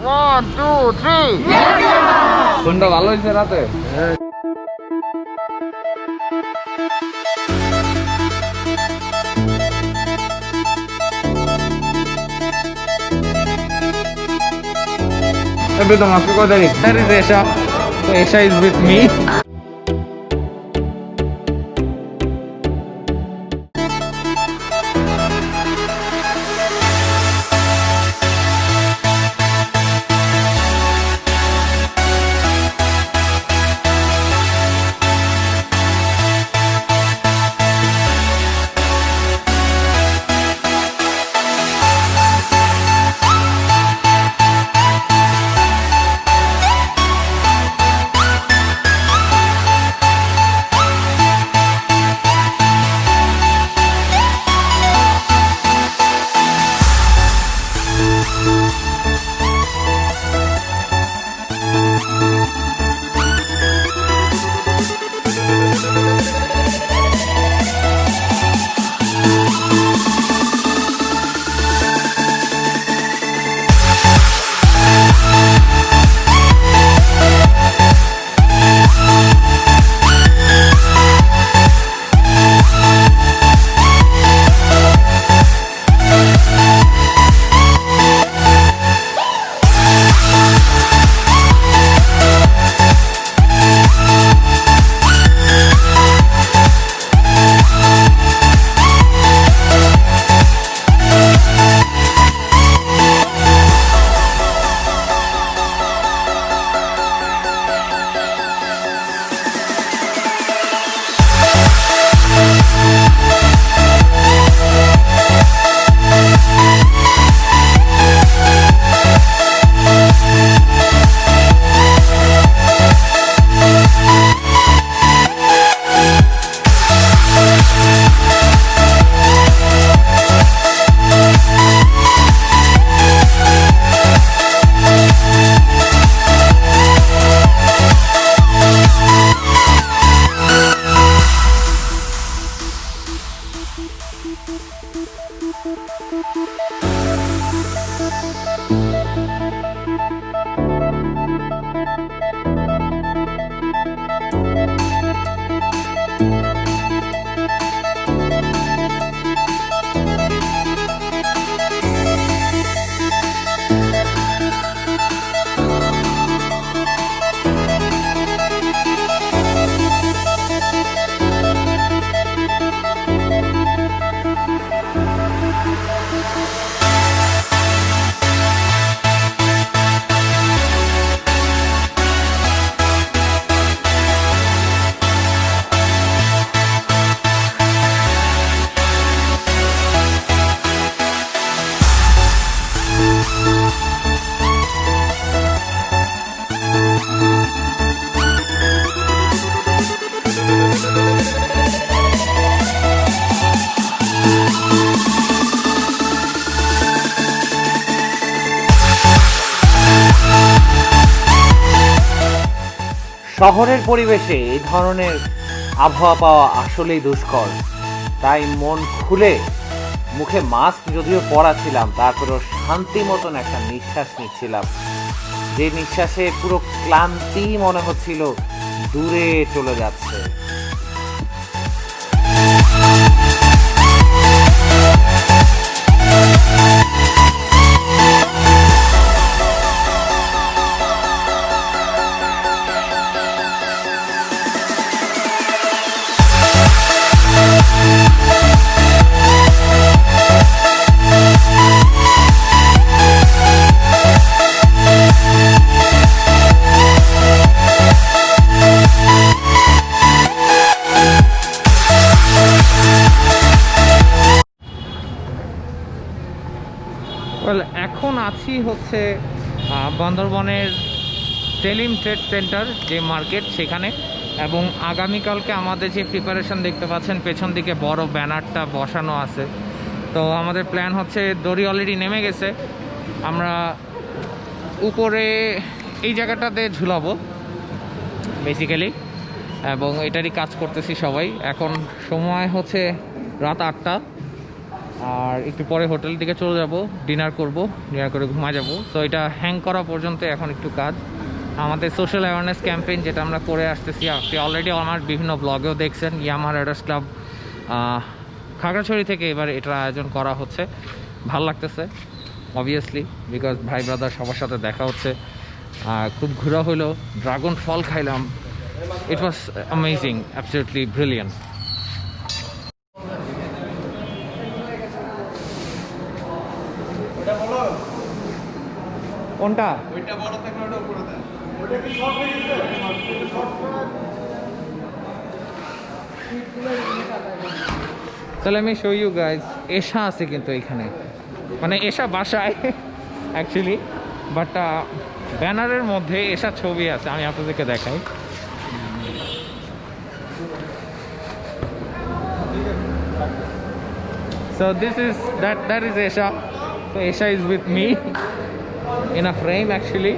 1 2 3 কোনটা ভালো হয়েছে রাতে? Everything after go there. There is Esha. So Esha is with me. শহরের পরিবেশে এই ধরনের আবহাওয়া পাওয়া আসলেই দুষ্কর, তাই মন খুলে মুখে মাস্ক যদিও পরা ছিলাম, তারপরেও শান্তি মতন একটা নিঃশ্বাস নিচ্ছিলাম, যে নিঃশ্বাসে পুরো ক্লান্তি মনে হচ্ছিল দূরে চলে যাচ্ছে। এখন আছি হচ্ছে বান্দরবনের সেলিম ট্রেড সেন্টার যে মার্কেট সেখানে, এবং আগামীকালকে আমাদের যে প্রিপারেশন দেখতে পাচ্ছেন পেছন দিকে বড় ব্যানারটা বসানো আছে। তো আমাদের প্ল্যান হচ্ছে দড়ি অলরেডি নেমে গেছে, আমরা উপরে এই জায়গাটাতে ঝুলাবো বেসিক্যালি, এবং এটারই কাজ করতেছি সবাই। এখন সময় হচ্ছে রাত 8টা। আর একটু পরে হোটেল দিকে চলে যাব, ডিনার করব, ডিনার করে ঘুমা যাব। সো এটা হ্যাং করা পর্যন্ত এখন একটু কাজ। আমাদের সোশ্যাল অ্যাওয়ারনেস ক্যাম্পেইন যেটা আমরা করে আসতেছি, আপনি অলরেডি আমার বিভিন্ন ব্লগেও দেখছেন, ইয়ামাহা রাইডার্স ক্লাব খাগড়াছড়ি থেকে এবার এটার আয়োজন করা হচ্ছে। ভালো লাগতেছে অবভিয়াসলি, বিকজ ভাই ব্রাদার সবার সাথে দেখা হচ্ছে। খুব ঘোরা হলো, ড্রাগন ফল খাইলাম, ইট ওয়াজ অ্যামেজিং, অ্যাবসলিউটলি ব্রিলিয়ান্ট। কোনটা? ওইটা বড় থাকলে ওটা উপরে দেন। ওটা কি শর্ট হয়ে গেছে? তাহলে আমি শো ইউ গাইজ, এশা আছে কিন্তু এখানে, মানে এশা বাসায় অ্যাকচুয়ালি, বাট ব্যানারের মধ্যে এশা ছবি আছে, আমি আপনাদেরকে দেখাই। So this is that is Esha. So Esha is with me in a frame actually.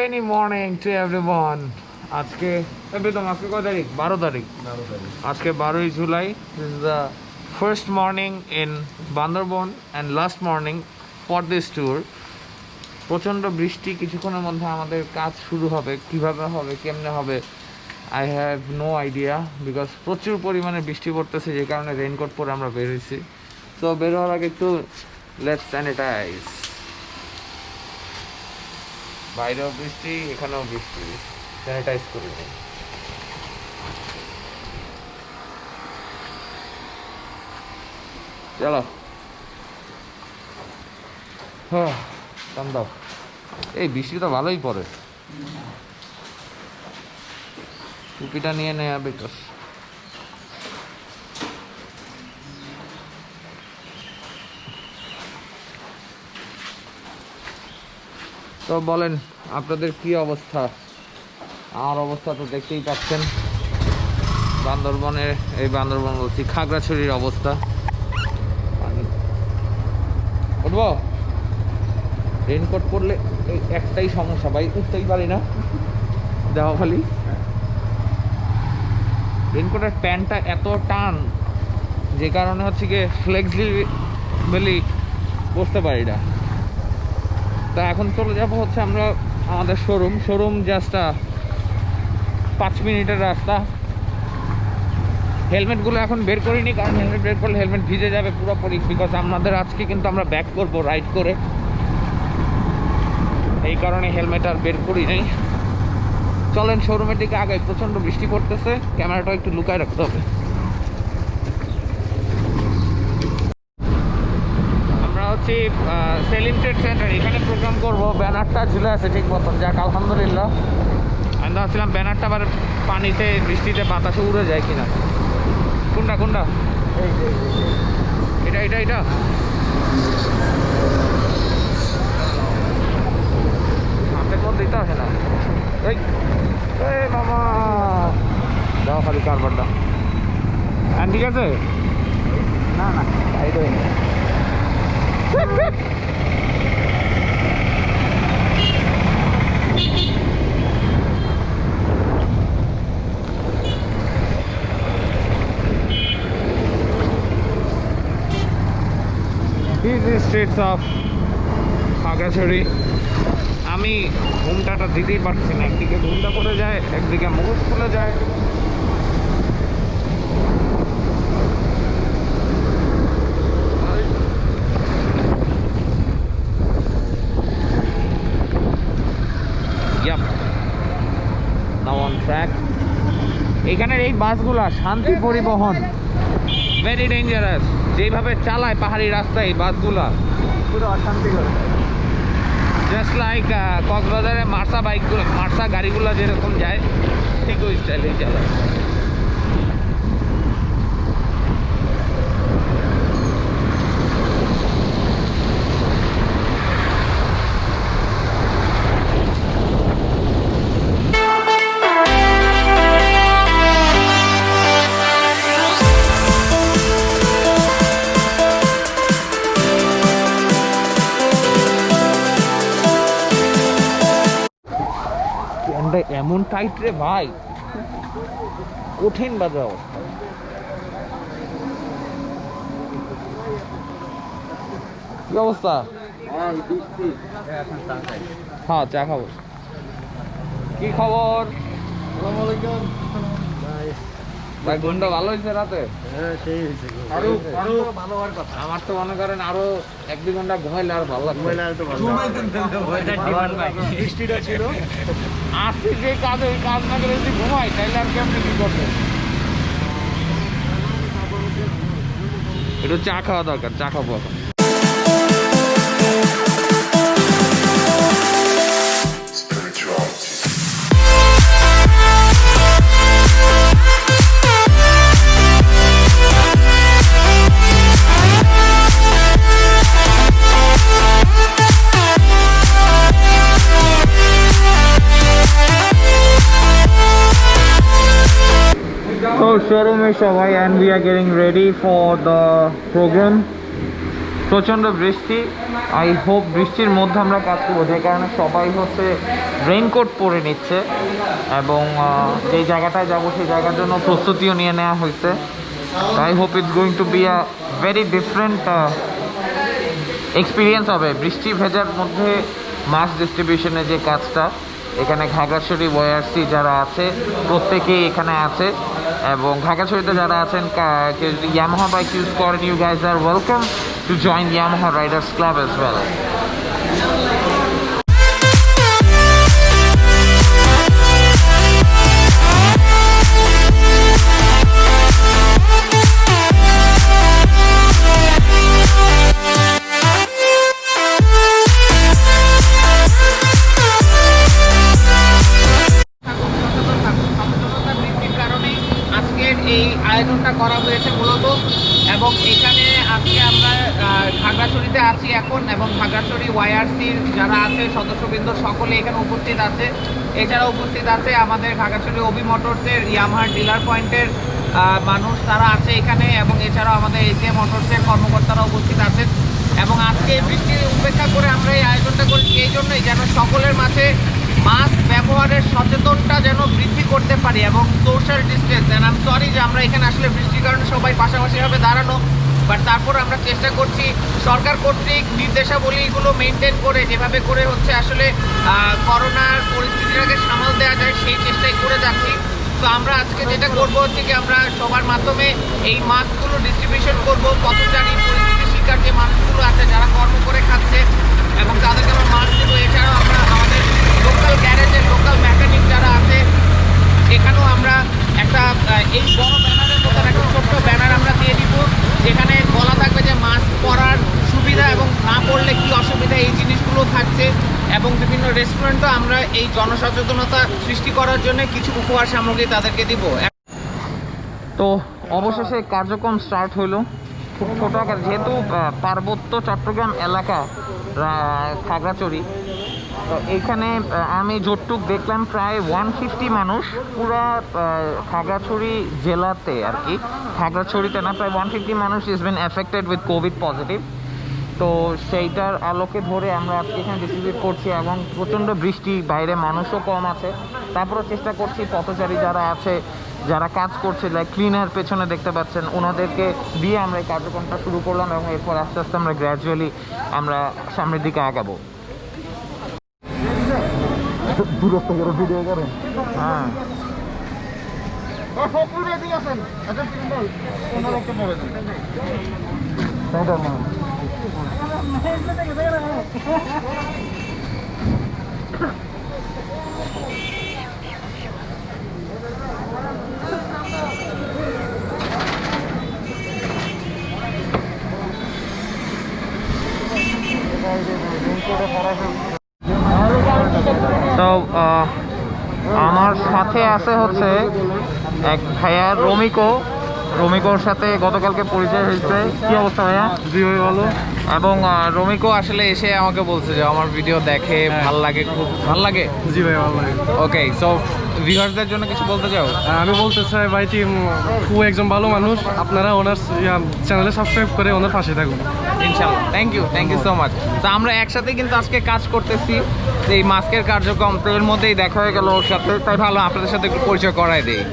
Rainy morning to everyone. আজকে একদম আজকে কত তারিখ? 12 তারিখ। আজকে 12ই July. This is the first morning in Bandarban and last morning for this tour. প্রচণ্ড বৃষ্টি, কিছুক্ষণের মধ্যে আমাদের কাজ শুরু হবে। কিভাবে হবে, কেমনে হবে, I have no idea because প্রচুর পরিমাণে বৃষ্টি পড়তেছে, যে কারণে রেইনকোট পরে আমরা বের হয়েছি। তো বের হওয়ার আগে একটু লেটস স্যানিটাইজ। বাইরেও বৃষ্টি, এখানেও বৃষ্টি, স্যানিটাইজ করে দিই। চলো টান দাও। এই বৃষ্টি তো ভালোই পড়ে, টুপিটা নিয়ে নেয়া বিকজ তো বলেন আপনাদের কি অবস্থা? আমার অবস্থা তো দেখতেই পাচ্ছেন, বান্দরবনের, এই বান্দরবন বলছি খাগড়াছড়ির অবস্থা। উঠবো? রেইনকোট পরলে এই একটাই সমস্যা ভাই, উঠতেই পারি না। দেওয়া খালি রেইনকোটের প্যান্টটা এত টান, যে কারণে হচ্ছে গিয়ে ফ্লেক্সিবলি বসতে পারি না। তা এখন চলে যাবো হচ্ছে আমরা আমাদের শোরুম জাস্ট 5 মিনিটের রাস্তা। হেলমেটগুলো এখন বের করিনি, কারণ হেলমেট বের করলে হেলমেট ভিজে যাবে পুরোপুরি, বিকজ আমাদের আজকে কিন্তু আমরা ব্যাক করবো রাইড করে, এই কারণে হেলমেট আর বের করি নাই। চলেন শোরুমের দিকে আগে, প্রচণ্ড বৃষ্টি পড়তেছে, ক্যামেরাটা একটু লুকায় রাখতে হবে। আমরা হচ্ছে সেলিম ট্রেড সেন্টার, এখানে প্রোগ্রাম করবো। ব্যানারটা ঝুলে আছে ঠিক মতন, যাক আলহামদুলিল্লাহ। আমি ভাবছিলাম ব্যানারটা আবার পানিতে বৃষ্টিতে বাতাসে উড়ে যায় কিনা। কোনটা এটা হাতের মধ্যে দিতে আসে না। এই মামা দাও খালি কারবারটা। হ্যাঁ ঠিক আছে, না সাইড হয়ে না। These are streets of Khagrachori. আমি ঘুমটাটা দিতেই পারছি না, একদিকে ঘুমটা পড়ে যায়, একদিকে মুখ খুলে যায়। নাও অন ট্র্যাক। এখানের এই বাসগুলা শান্তি পরিবহন, ভেরি ডেঞ্জারাস। যেভাবে চালায় পাহাড়ি রাস্তায় এই বাসগুলা পুরো অশান্তি করে, জাস্ট লাইক কক্সবাজারে মার্সা বাইকগুলো, মার্সা গাড়িগুলো যেরকম যায় ঠিক ওই স্টাইলেই চালায়। এমন টাইট রে ভাই, কঠিন বাজে অবস্থা। কি অবস্থা? হ্যাঁ চা খাবো। কি খবর? ভাই ঘুমটা ভালো হয়েছে রাতে? আমার তো মনে করেন আরো 1-2 ঘন্টা ঘুমাইলে আর ভালো লাগবে। বৃষ্টিটা ছিল, আসছি যে কাজে, ওই কাজ না করে যদি ঘুমাই তাইলে আর কেমনি কি করবে? একটু চা খাওয়া দরকার, চা খাবো এখন। So showroom is সবাই and we are getting ready for the program. প্রচণ্ড বৃষ্টি, আই হোপ বৃষ্টির মধ্যে আমরা কাজ করবো, যে কারণে সবাই হচ্ছে রেইনকোট পরে নিচ্ছে এবং যেই জায়গাটায় যাবো সেই জায়গার জন্য প্রস্তুতিও নিয়ে নেওয়া হয়েছে। I hope it's going to be a very different experience হবে। বৃষ্টি ভেজার মধ্যে মাস ডিস্ট্রিবিউশনের যে কাজটা, এখানে খাগড়াছড়ি ওয়াইআরসি যারা আছে প্রত্যেকেই এখানে আছে, এবং খাগড়াছড়িতে যারা আছেন কেউ যদি ইয়ামাহা বাইক ইউজ করেন, you guys are welcome to join Yamaha riders club as well. এই আয়োজনটা করা হয়েছে মূলত, এবং এখানে আজকে আমরা খাগড়াছড়িতে আছি এখন, এবং খাগড়াছড়ি ওয়াইআরসির যারা আছে সদস্যবৃন্দ সকলে এখানে উপস্থিত আছে। এছাড়া উপস্থিত আছে আমাদের খাগড়াছড়ি ওবি মোটরসের ইয়ামাহার ডিলার পয়েন্টের মানুষ, তারা আছে এখানে, এবং এছাড়াও আমাদের এসএ মোটরসের কর্মকর্তারা উপস্থিত আছেন। এবং আজকে বৃষ্টির উপেক্ষা করে আমরা এই আয়োজনটা করছি এই জন্যই যেন সকলের মাঝে মাস্ক ব্যবহারের সচেতনতা যেন বৃদ্ধি করতে পারি, এবং social distance. And I am sorry যে আমরা এখানে আসলে বৃষ্টির কারণে সবাই পাশাপাশিভাবে দাঁড়ানো, বাট তারপর আমরা চেষ্টা করছি সরকার কর্তৃক নির্দেশাবলীগুলো মেনটেন করে যেভাবে করে হচ্ছে আসলে করোনার পরিস্থিতিটাকে সামাল দেওয়া যায় সেই চেষ্টাই করে যাচ্ছি। তো আমরা আজকে যেটা করবো হচ্ছে কি, আমরা সবার মাধ্যমে এই মাস্কগুলো ডিস্ট্রিবিউশন করবো পথচারী পরিস্থিতির শিকার যে মানুষগুলো আছে যারা কর্ম করে খাচ্ছে, এবং তাদেরকে আমরা মাস্ক দেবো। এছাড়াও আমরা আমাদের লোকাল গ্যারেজের লোকাল মেকানিক যারা আছে সেখানেও আমরা একটা এই বড় ব্যানারের মতন একটা ছোট্ট ব্যানার আমরা দিয়ে দিব, যেখানে বলা থাকবে যে মাস্ক পরার সুবিধা এবং না পড়লে কি অসুবিধা, এই জিনিসগুলো থাকছে। এবং বিভিন্ন রেস্টুরেন্টও আমরা এই জনসচেতনতা সৃষ্টি করার জন্য কিছু উপহার সামগ্রী তাদেরকে দিব। তো অবশেষে কার্যক্রম স্টার্ট হলো খুব ছোটো আকার, যেহেতু পার্বত্য চট্টগ্রাম এলাকা খাগড়াছড়ি, তো এইখানে আমি যতটুক দেখলাম প্রায় 150 মানুষ পুরা খাগড়াছড়ি জেলাতে আর কি, খাগড়াছড়িতে না, প্রায় 150 মানুষ is bin affected with Covid positive. তো সেইটার আলোকে ধরে আমরা আজকে এখানে ডিস্ট্রিবিউট করছি, এবং প্রচণ্ড বৃষ্টি, বাইরে মানুষও কম আছে, তারপরেও চেষ্টা করছি পথচারী যারা আছে যারা কাজ করছে, লাইক ক্লিনার পেছনে দেখতে পাচ্ছেন, ওনাদেরকে দিয়ে আমরা এই কার্যক্রমটা শুরু করলাম, এবং এরপর আস্তে আস্তে আমরা গ্র্যাজুয়ালি আমরা সামনের দিকে আগাবো। ভিডিও করেন, হ্যাঁ আমার সাথে আছে হচ্ছে এক ভাইয়া রমিকোর সাথে গতকালকে পরিচয় হয়েছে। কি অবস্থা ভাইয়া? জি ভাই ভালো। এবং রমিকো আসলে এসে আমাকে বলছে যে আমার ভিডিও দেখে ভাল লাগে, খুব ভাল লাগে। জি ভাই ভালো লাগে। ওকে, সো ভিউয়ারদের জন্য কিছু বলতে চাও? আমি বলতে চাই ভাই টিম খুব একজন ভালো মানুষ, আপনারা ওনার চ্যানেলে সাবস্ক্রাইব করে ওনার পাশে থাকুন ইনশাল্লাহ। Thank you so much. তো আমরা একসাথে কিন্তু আজকে কাজ করতেছি, এই মাস্কের কার্যক্রম, তো এর মধ্যেই দেখা হয়ে গেল ওর সাথে, তাই ভালো আপনাদের সাথে একটু পরিচয় করাই দিই।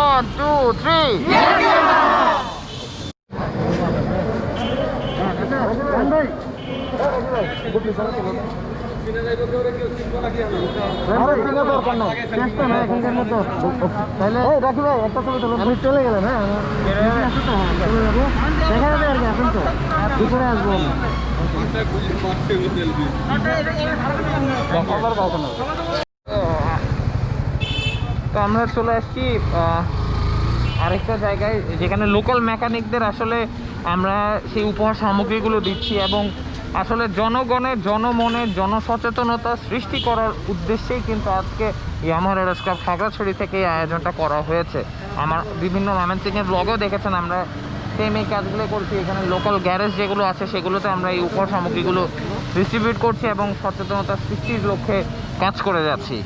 One, two, three. চলে গেলেন, হ্যাঁ দেখা যাবে আর কি, এখন তো দুপুরে আসবো। তো আমরা চলে আসছি আরেকটা জায়গায়, যেখানে লোকাল মেকানিকদের আসলে আমরা সেই উপহার সামগ্রীগুলো দিচ্ছি এবং আসলে জনমনে জনসচেতনতা সৃষ্টি করার উদ্দেশ্যেই কিন্তু আজকে ইয়ামাহা রোডার্স ক্লাব খাগড়াছড়ি থেকে এই আয়োজনটা করা হয়েছে। আমার বিভিন্ন ময়মনসিংহের ব্লগেও দেখেছেন আমরা সেম এই কাজগুলো করছি। এখানে লোকাল গ্যারেজ যেগুলো আছে সেগুলোতে আমরা এই উপহার সামগ্রীগুলো ডিস্ট্রিবিউট করছি এবং সচেতনতা সৃষ্টির লক্ষ্যে কাজ করে যাচ্ছি।